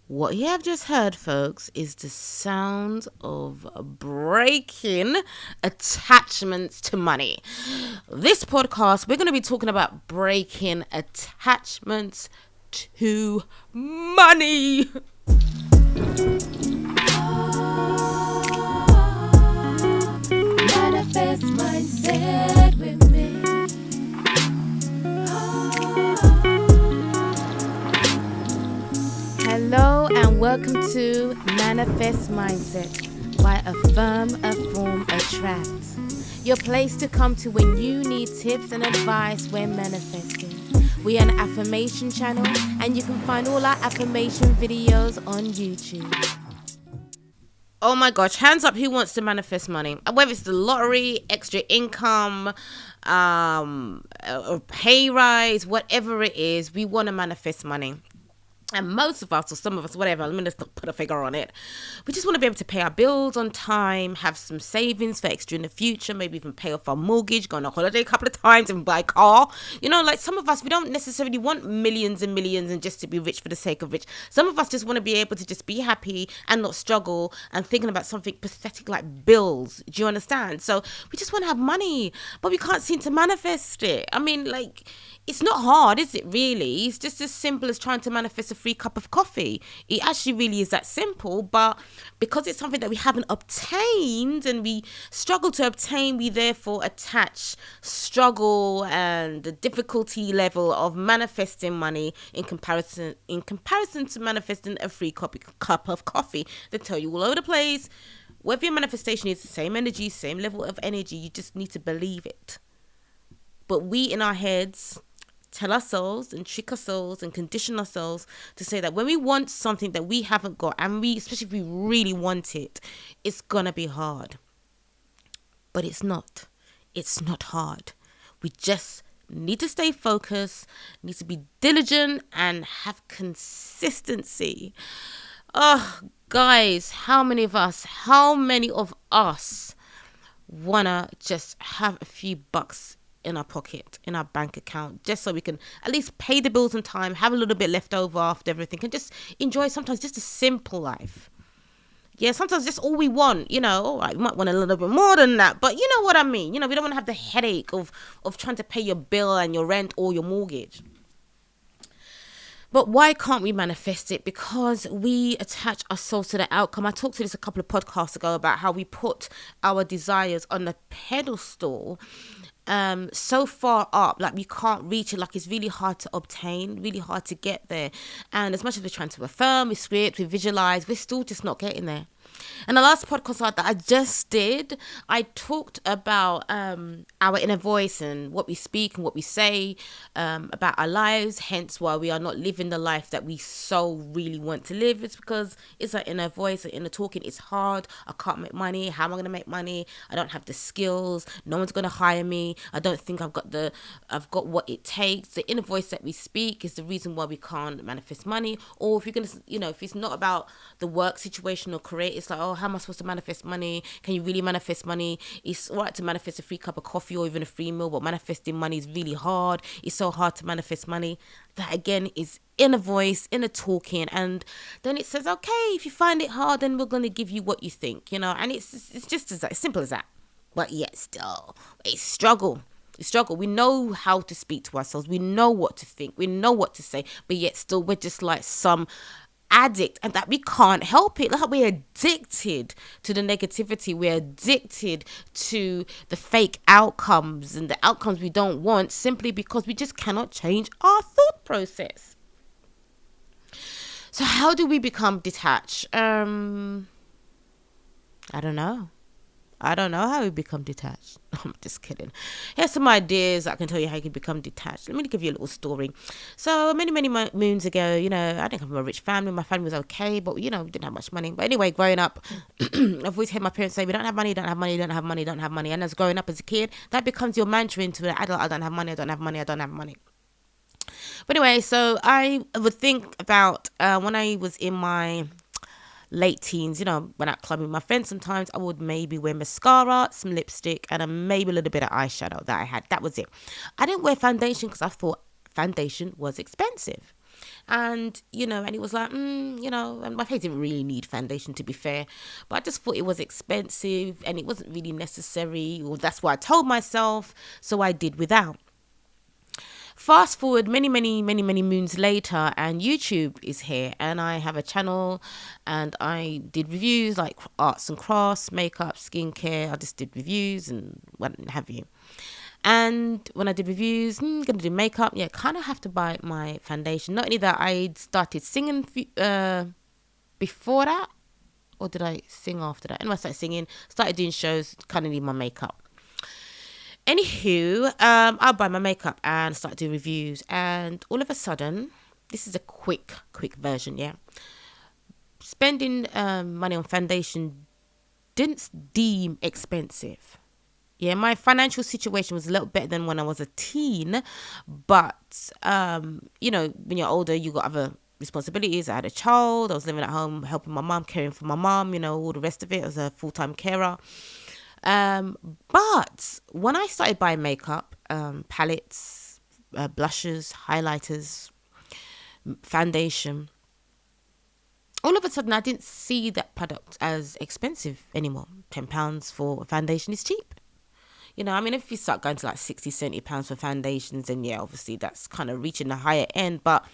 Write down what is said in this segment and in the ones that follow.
What you have just heard, folks, is the sound of breaking attachments to money. This podcast, we're going to be talking about breaking attachments to money. Manifest mindset with me. Hello and welcome to Manifest Mindset by Affirm Afform Attract. Your place to come to when you need tips and advice when manifesting. We are an affirmation channel and you can find all our affirmation videos on YouTube. Oh my gosh, hands up who wants to manifest money. Whether it's the lottery, extra income, or pay rise, whatever it is, we want to manifest money. And most of us, or some of us, whatever, let me just put a figure on it. We just want to be able to pay our bills on time, have some savings for extra in the future, maybe even pay off our mortgage, go on a holiday a couple of times and buy a car. You know, like some of us, we don't necessarily want millions and millions and just to be rich for the sake of rich. Some of us just want to be able to just be happy and not struggle and thinking about something pathetic like bills. Do you understand? So we just want to have money, but we can't seem to manifest it. I mean, like, it's not hard, is it really? It's just as simple as trying to manifest a free cup of coffee. It actually really is that simple, but because it's something that we haven't obtained and we struggle to obtain, we therefore attach struggle and the difficulty level of manifesting money in comparison to manifesting a free cup of coffee. They tell you all over the place. Whether your manifestation is the same energy, same level of energy, you just need to believe it. But we in our heads tell ourselves and trick ourselves and condition ourselves to say that when we want something that we haven't got, and we, especially if we really want it, it's gonna be hard. But it's not. It's not hard. We just need to stay focused, need to be diligent and have consistency. Oh, guys, how many of us wanna just have a few bucks in our pocket, in our bank account, just so we can at least pay the bills on time, have a little bit left over after everything, and just enjoy sometimes just a simple life. Yeah, sometimes just all we want, all right, we might want a little bit more than that, but you know what I mean. We don't want to have the headache of trying to pay your bill and your rent or your mortgage. But why can't we manifest it? Because we attach ourselves to the outcome. I talked to this a couple of podcasts ago about how we put our desires on a pedestal so far up, like we can't reach it, like it's really hard to obtain, really hard to get there. And as much as we're trying to affirm, we script, we visualize, we're still just not getting there. And the last podcast that I just did, I talked about our inner voice and what we speak and what we say about our lives, hence why we are not living the life that we so really want to live. It's because it's our inner voice, our inner talking. It's hard. I can't make money. How am I going to make money? I don't have the skills. No one's going to hire me. I don't think I've got what it takes. The inner voice that we speak is the reason why we can't manifest money. Or if you're going to, if it's not about the work situation or career, it's like, oh, how am I supposed to manifest money? Can you really manifest money? It's all right to manifest a free cup of coffee or even a free meal, but manifesting money is really hard. It's so hard to manifest money. That again is inner voice, inner talking, and then it says, okay, if you find it hard, then we're going to give you what you think, and it's just as simple as that. But yet still, it's struggle. We know how to speak to ourselves. We know what to think. We know what to say. But yet still, we're just like some addict, and that we can't help it. Like we're addicted to the negativity. We're addicted to the fake outcomes and the outcomes we don't want, simply because we just cannot change our thought process. So how do we become detached? I don't know. I don't know how we become detached. I'm just kidding. Here's some ideas I can tell you how you can become detached. Let me give you a little story. So many moons ago, I didn't come from a rich family. My family was okay, but we didn't have much money. But anyway, growing up, I've always heard my parents say, we don't have money, don't have money, don't have money, don't have money. And as growing up as a kid, that becomes your mantra into an adult. I don't have money, I don't have money, I don't have money. But anyway, so I would think about when I was in my late teens, went out clubbing with my friends. Sometimes I would maybe wear mascara, some lipstick, and maybe a little bit of eyeshadow that I had. That was it. I didn't wear foundation because I thought foundation was expensive. And, and it was like, and my face didn't really need foundation, to be fair. But I just thought it was expensive and it wasn't really necessary. Or that's what I told myself. So I did without. Fast forward many moons later, and YouTube is here, and I have a channel, and I did reviews like arts and crafts, makeup, skincare. I just did reviews and what have you. And when I did reviews, gonna do makeup, kind of have to buy my foundation. Not only that, I started singing before that, or did I sing after that? Anyway, I started singing, started doing shows, kind of need my makeup. Anywho, I'll buy my makeup and start doing reviews. And all of a sudden, this is a quick version, spending money on foundation didn't deem expensive. My financial situation was a little better than when I was a teen. But, when you're older, you got other responsibilities. I had a child. I was living at home, helping my mom, caring for my mom, all the rest of it. I was a full-time carer. But when I started buying makeup, palettes, blushes, highlighters, foundation, all of a sudden I didn't see that product as expensive anymore. £10 for a foundation is cheap. If you start going to like £60, £70 for foundations, then obviously that's kind of reaching the higher end. But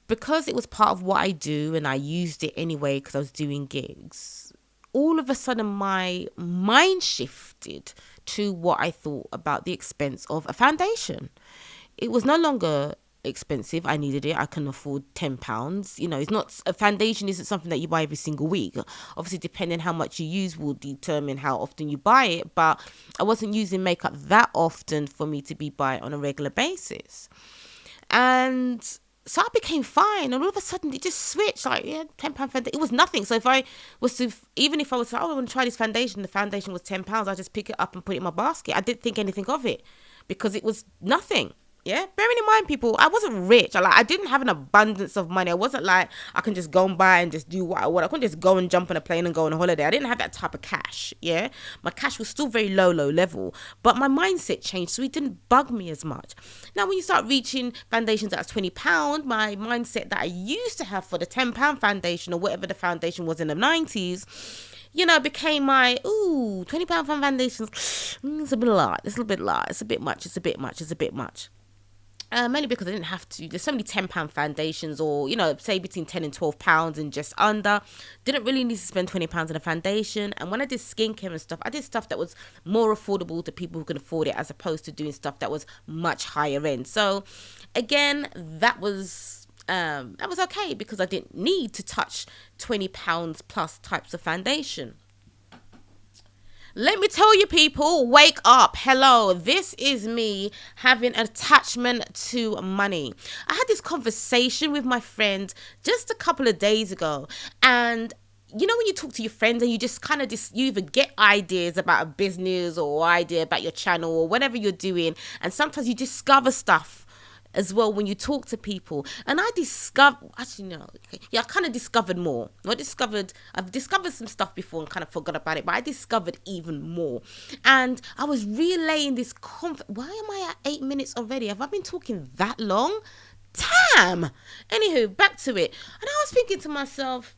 because it was part of what I do and I used it anyway because I was doing gigs, all of a sudden my mind shifted to what I thought about the expense of a foundation. It was no longer expensive. I needed it. I can afford £10. It's not, a foundation isn't something that you buy every single week. Obviously, depending how much you use will determine how often you buy it. But I wasn't using makeup that often for me to be buying on a regular basis. And so I became fine, and all of a sudden it just switched. Like, £10 foundation. It was nothing. So if I was to, even if I was like, I want to try this foundation, the foundation was £10. I just pick it up and put it in my basket. I didn't think anything of it because it was nothing. Bearing in mind, people, I wasn't rich. I didn't have an abundance of money. I wasn't like I can just go and buy and just do what I want. I couldn't just go and jump on a plane and go on a holiday. I didn't have that type of cash. My cash was still very low level, but my mindset changed, so it didn't bug me as much. Now, when you start reaching foundations that's £20, my mindset that I used to have for the £10 foundation or whatever the foundation was in the 90s, became my, £20 foundations. It's a bit a lot. It's a little bit a lot. It's a bit much. It's a bit much. It's a bit much. Mainly because I didn't have to. There's so many £10 foundations, or say between £10 and £12 and just under. Didn't really need to spend £20 on a foundation. And when I did skincare and stuff, I did stuff that was more affordable to people who can afford it, as opposed to doing stuff that was much higher end. So again, that was okay because I didn't need to touch £20 plus types of foundation. Let me tell you, people, wake up. Hello, this is me having an attachment to money. I had this conversation with my friend just a couple of days ago, and when you talk to your friends and you just kind of you either get ideas about a business or idea about your channel or whatever you're doing, and sometimes you discover stuff as well when you talk to people. And I discovered, I kind of discovered more. I've discovered some stuff before and kind of forgot about it, but I discovered even more. And I was relaying this why am I at 8 minutes already? Have I been talking that long? Damn! Anywho, back to it. And I was thinking to myself,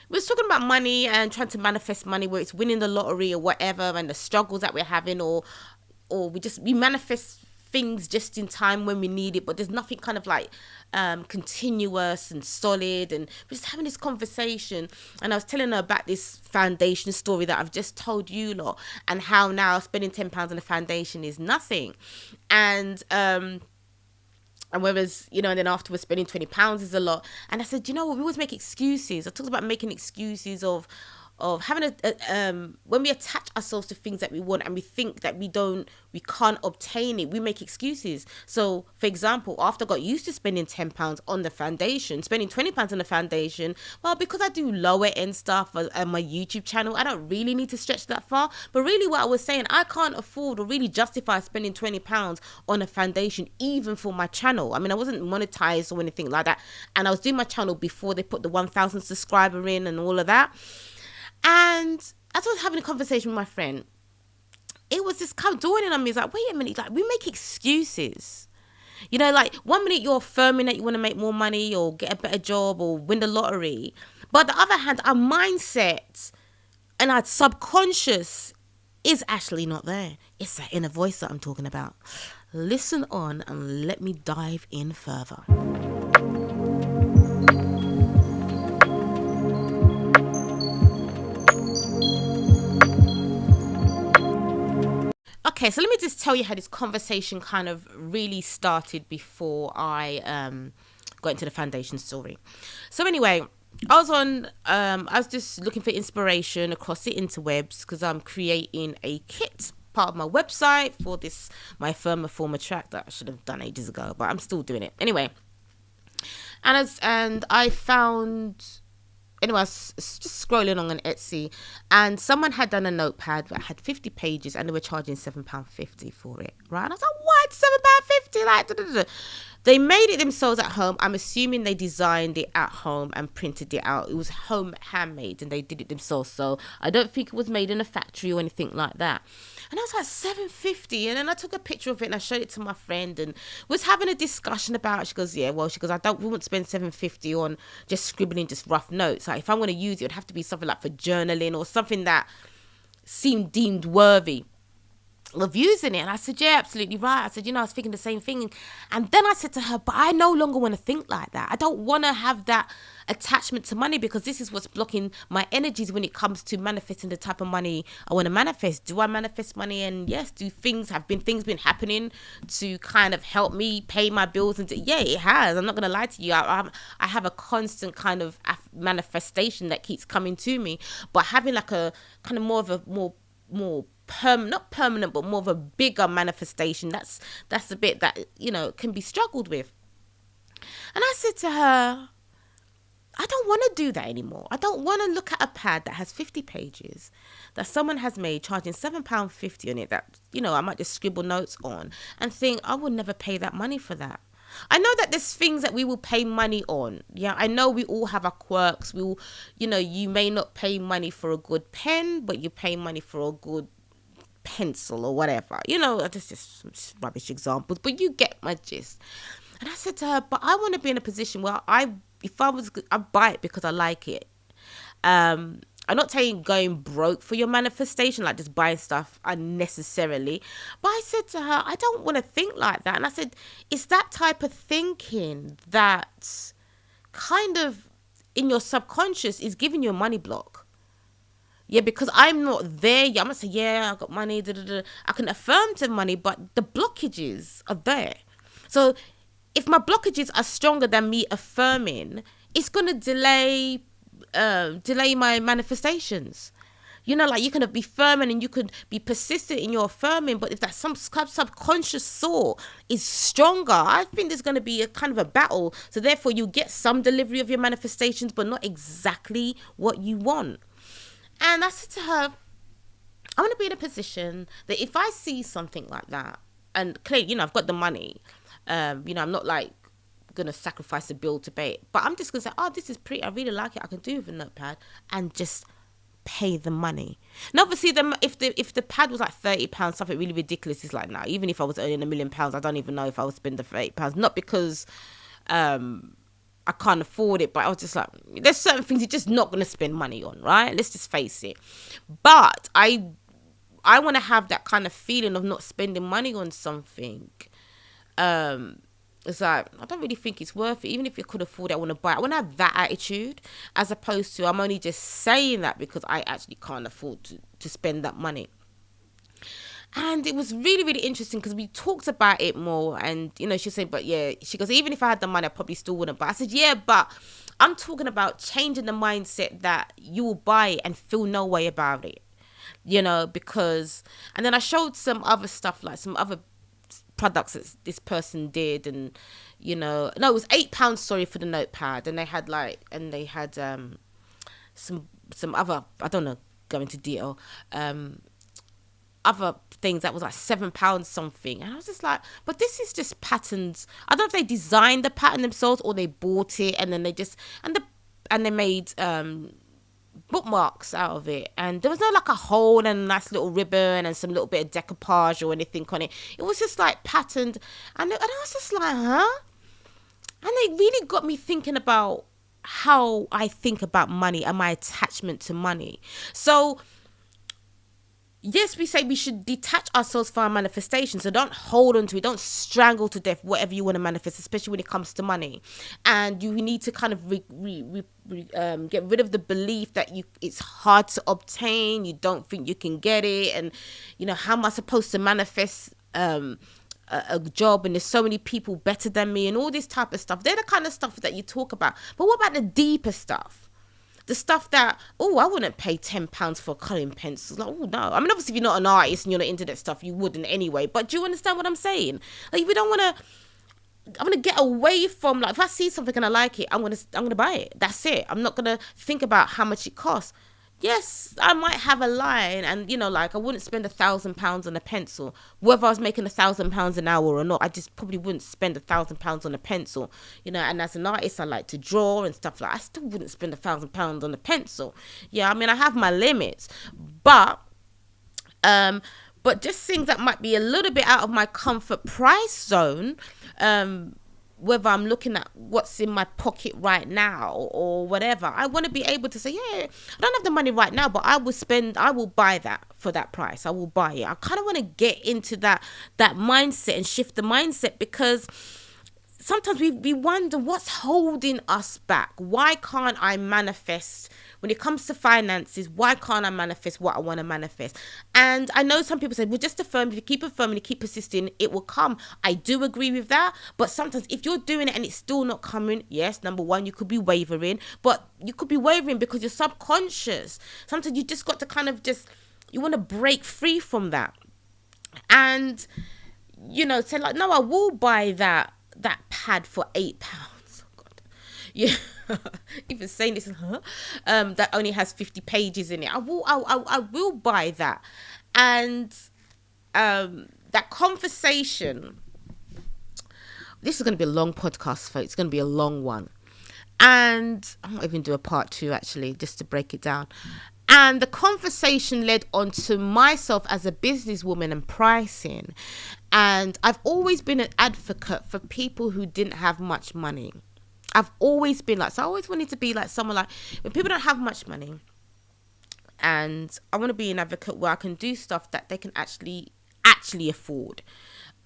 we're talking about money and trying to manifest money, where it's winning the lottery or whatever, and the struggles that we're having, or we manifest things just in time when we need it, but there's nothing kind of like continuous and solid. And we're just having this conversation, and I was telling her about this foundation story that I've just told you lot, and how now spending £10 on a foundation is nothing, and whereas, and then afterwards spending £20 is a lot. And I said, we always make excuses. I talked about making excuses of having when we attach ourselves to things that we want and we think that we can't obtain it, we make excuses. So, for example, after I got used to spending £10 on the foundation, spending £20 on the foundation, well, because I do lower end stuff on my YouTube channel, I don't really need to stretch that far. But really what I was saying, I can't afford or really justify spending £20 on a foundation, even for my channel. I mean, I wasn't monetized or anything like that. And I was doing my channel before they put the 1,000 subscriber in and all of that. And as I was having a conversation with my friend, it was just kind of dawning on me. It's like, wait a minute, like, we make excuses. You know, like 1 minute you're affirming that you want to make more money or get a better job or win the lottery. But on the other hand, our mindset and our subconscious is actually not there. It's that inner voice that I'm talking about. Listen on and let me dive in further. Okay, so let me just tell you how this conversation kind of really started before I got into the foundation story. So anyway, I was just looking for inspiration across the interwebs because I'm creating a kit, part of my website for this, my Affirm Afform Attract, that I should have done ages ago, but I'm still doing it. Anyway, and I found, anyway, I was just scrolling on Etsy, and someone had done a notepad that had 50 pages, and they were charging £7.50 for it, right? And I was like, what? £7.50? Like, da, da, da. They made it themselves at home. I'm assuming they designed it at home and printed it out. It was home handmade, and they did it themselves. So I don't think it was made in a factory or anything like that. And I was like, £7.50, and then I took a picture of it and I showed it to my friend and was having a discussion about it. She goes, yeah, well, she goes, we wouldn't spend £7.50 on just scribbling just rough notes. Like, if I'm going to use it, it'd have to be something like for journaling or something that seemed deemed worthy of using it. And I said, yeah, absolutely right. I said, I was thinking the same thing. And then I said to her, but I no longer want to think like that. I don't want to have that attachment to money, because this is what's blocking my energies when it comes to manifesting the type of money I want to manifest. Do I manifest money? And yes, things been happening to kind of help me pay my bills? And yeah, it has. I'm not going to lie to you. I have a constant kind of manifestation that keeps coming to me, but having like a kind of more not permanent, but more of a bigger manifestation, that's the bit that can be struggled with. And I said to her, I don't want to do that anymore. I don't want to look at a pad that has 50 pages that someone has made, charging £7.50 on it, that I might just scribble notes on, and think I will never pay that money for that. I know that there's things that we will pay money on. Yeah, I know we all have our quirks. We will, you may not pay money for a good pen, but you pay money for a good pencil or whatever. That's just some rubbish examples, but you get my gist. And I said to her, but I want to be in a position where I'd buy it because I like it. I'm not saying going broke for your manifestation, like just buying stuff unnecessarily. But I said to her, I don't want to think like that. And I said, it's that type of thinking that kind of in your subconscious is giving you a money block. Yeah, because I'm not there. Yeah, I'm going to say, yeah, I got money. Da, da, da. I can affirm to money, but the blockages are there. So if my blockages are stronger than me affirming, it's going to delay my manifestations. Like you can be affirming and you could be persistent in your affirming, but if that some subconscious thought is stronger, I think there's going to be a kind of a battle. So therefore you get some delivery of your manifestations, but not exactly what you want. And I said to her, I want to be in a position that if I see something like that, and clearly, I've got the money, I'm not like going to sacrifice a bill to pay it, but I'm just going to say, oh, this is pretty, I really like it, I can do it with a notepad, and just pay the money. And obviously, if the pad was like £30, something really ridiculous, it's like, now, even if I was earning £1 million, I don't even know if I would spend the £30, not because I can't afford it, but I was just like, there's certain things you're just not going to spend money on, right? Let's just face it. But I want to have that kind of feeling of not spending money on something. It's like, I don't really think it's worth it. Even if you could afford it, I want to buy it. I want to have that attitude, as opposed to I'm only just saying that because I actually can't afford to spend that money. And it was really, really interesting because we talked about it more. And, she said, but yeah, she goes, even if I had the money, I probably still wouldn't. But I said, yeah, but I'm talking about changing the mindset that you will buy it and feel no way about it, because, and then I showed some other stuff, like some other products that this person did. And, no, it was £8, sorry, for the notepad. And they had some other, I don't know, go into detail, other things that was like £7 something, and I was just like, but this is just patterns. I don't know if they designed the pattern themselves or they bought it and then they just and they made bookmarks out of it, and there was no like a hole and a nice little ribbon and some little bit of decoupage or anything on it. It was just like patterned, and I was just like, huh? And it really got me thinking about how I think about money and my attachment to money. So yes, we say we should detach ourselves from our manifestations. So don't hold on to it. Don't strangle to death whatever you want to manifest, especially when it comes to money. And you need to kind of get rid of the belief that it's hard to obtain. You don't think you can get it. And, how am I supposed to manifest a job, and there's so many people better than me and all this type of stuff. They're the kind of stuff that you talk about. But what about the deeper stuff? The stuff that, I wouldn't pay £10 for colouring pencils. Like, no. I mean, obviously, if you're not an artist and you're not into that stuff, you wouldn't anyway. But do you understand what I'm saying? Like, we don't want to, I'm going to get away from, like, if I see something and I like it, I'm going to buy it. That's it. I'm not going to think about how much it costs. Yes, I might have a line, and like I wouldn't spend £1,000 on a pencil. Whether I was making £1,000 an hour or not, I just probably wouldn't spend £1,000 on a pencil. And as an artist, I like to draw and stuff like that. I still wouldn't spend £1,000 on a pencil. Yeah, I mean, I have my limits, but just things that might be a little bit out of my comfort price zone. Whether I'm looking at what's in my pocket right now or whatever, I want to be able to say, yeah, I don't have the money right now, but I will buy that for that price. I will buy it. I kind of want to get into that mindset and shift the mindset, because sometimes we wonder what's holding us back. Why can't I manifest when it comes to finances? Why can't I manifest what I want to manifest? And I know some people say, well, just affirm. If you keep affirming, you keep persisting, it will come. I do agree with that. But sometimes if you're doing it and it's still not coming, yes, number one, you could be wavering. But you could be wavering because you're subconscious. Sometimes you just got to kind of you want to break free from that. And, say like, no, I will buy that pad for £8. Oh God. Yeah. Even saying this, that only has 50 pages in it. I will buy that. And that conversation, this is going to be a long podcast, folks. It's going to be a long one. And I might even do a part 2, actually, just to break it down. And the conversation led on to myself as a businesswoman and pricing. And I've always been an advocate for people who didn't have much money. I've always been like, so I always wanted to be like someone like, when people don't have much money, and I want to be an advocate where I can do stuff that they can actually afford.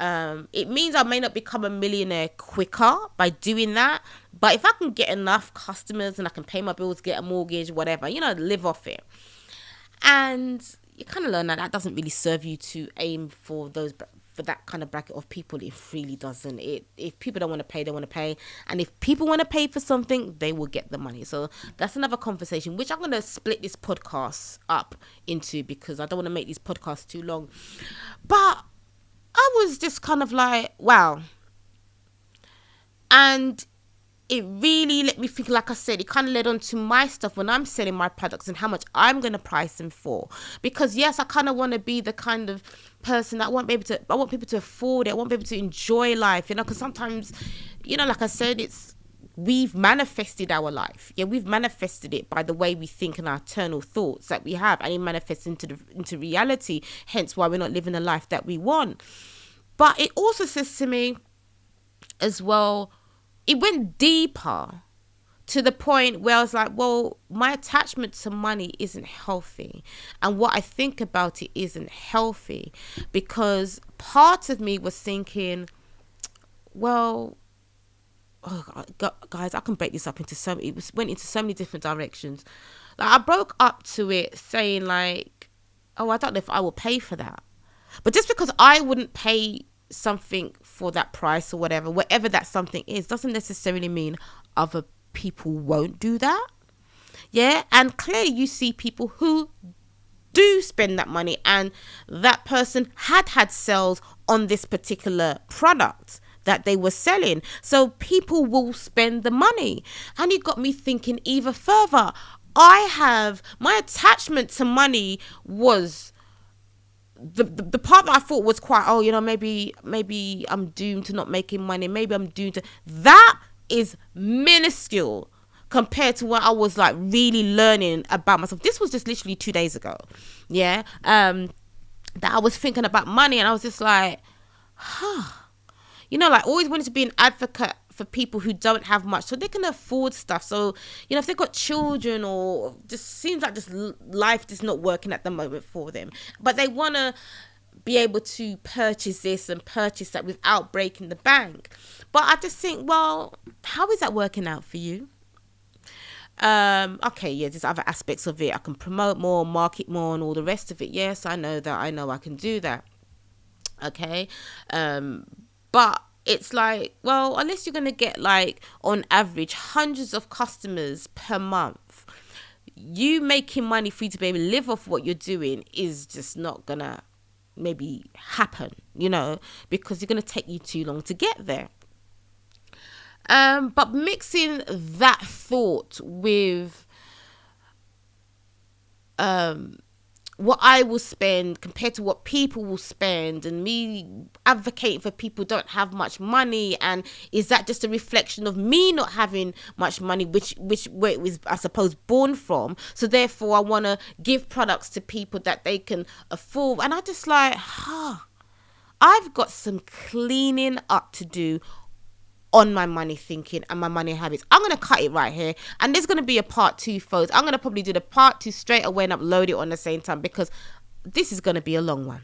It means I may not become a millionaire quicker by doing that, but if I can get enough customers and I can pay my bills, get a mortgage, whatever, live off it. And you kind of learn that doesn't really serve you to aim for that kind of bracket of people. It really doesn't. If people don't want to pay, they want to pay. And if people want to pay for something, they will get the money. So that's another conversation, which I'm going to split this podcast up into, because I don't want to make these podcasts too long. But I was just kind of like, wow. And it really let me think, like I said, it kind of led on to my stuff when I'm selling my products and how much I'm going to price them for. Because yes, I kind of want to be the kind of person that I want people to afford it. I want people to enjoy life, because sometimes, like I said, we've manifested our life. Yeah, we've manifested it by the way we think and our eternal thoughts that we have, and it manifests into reality. Hence why we're not living the life that we want. But it also says to me as well, it went deeper to the point where I was like, well, my attachment to money isn't healthy. And what I think about it isn't healthy, because part of me was thinking, well, guys, I can break this up into went into so many different directions. Like, I broke up to it saying like, oh, I don't know if I will pay for that. But just because I wouldn't pay something for that price or whatever that something is, doesn't necessarily mean other people won't do that. Yeah. And clearly you see people who do spend that money, and that person had sales on this particular product that they were selling. So people will spend the money. And it got me thinking even further. My attachment to money was the part that I thought was quite, maybe I'm doomed to not making money. Maybe I'm doomed to, that is minuscule compared to what I was like really learning about myself. This was just literally 2 days ago. Yeah. That I was thinking about money, and I was just like, like always wanted to be an advocate for people who don't have much so they can afford stuff. So, if they've got children or just seems like just life just not working at the moment for them, but they want to be able to purchase this and purchase that without breaking the bank. But I just think, well, how is that working out for you? Okay, yeah, there's other aspects of it. I can promote more, market more, and all the rest of it. Yes, I know that. I know I can do that. Okay. But it's like, well, unless you're going to get like on average hundreds of customers per month, you making money for you to be able to live off what you're doing is just not going to maybe happen, because it's going to take you too long to get there. But mixing that thought with what I will spend compared to what people will spend, and me advocating for people who don't have much money, and is that just a reflection of me not having much money, which where it was, I suppose, born from? So therefore I want to give products to people that they can afford. And I just like, I've got some cleaning up to do on my money thinking and my money habits. I'm going to cut it right here, and there's going to be a part 2, folks. I'm going to probably do the part 2 straight away and upload it on the same time, because this is going to be a long one.